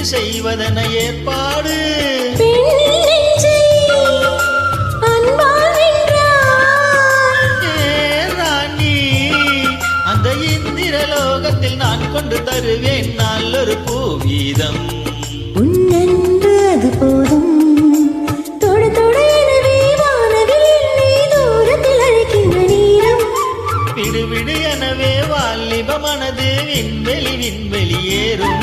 செய்வதன ஏற்பாடு ராணி அந்த இந்திரலோகத்தில் நான் கொண்டு தருவேன் நல்லொரு பூவீதம் அது போதும் தொடு தொடு எனவே வானவில் என்னை தூரத்தில் அழைக்கின்ற நீரம் விடு விடு எனவே வாலிப மனது விண்வெளி ஏறும்